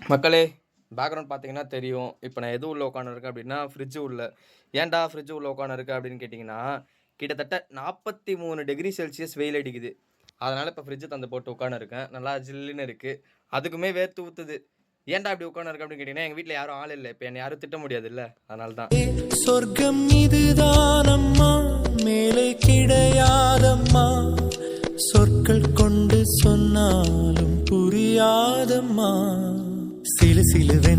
மக்களே, பேக்ரவுண்ட் பார்த்தீங்கன்னா தெரியும். இப்ப நான் எது உள்ள உட்காந்துருக்கேன் அப்டின்னா, ஃப்ரிட்ஜ் உள்ள. ஏன்டா ஃப்ரிட்ஜ் உள்ள உட்காந்துருக்க அப்டின்னு கேட்டீங்கன்னா, கிட்டத்தட்ட 43 டிகிரி செல்சியஸ் வெயில் அடிக்குது. அதனால இப்ப ஃப்ரிட்ஜ் தொறந்து போட்டு உட்காந்துருக்கேன். நல்லா ஜில்லுன்னு இருக்கு. அதுக்குமே வேர்த்து ஊத்துது. ஏன்டா இப்டி உட்காந்துருக்க அப்டின்னு கேட்டீங்கன்னா, எங்க வீட்ல யாரும் ஆள் இல்ல. இப்ப என்ன யாரும் திட்ட முடியாதுல்ல. அதனால தான். சொர்க்கம் இதுதானம்மா, மேலே கிடையாதம்மா, சொற்கள் கொண்டு சொன்னாலும் புரியாதம்மா, சிலு சிலுவென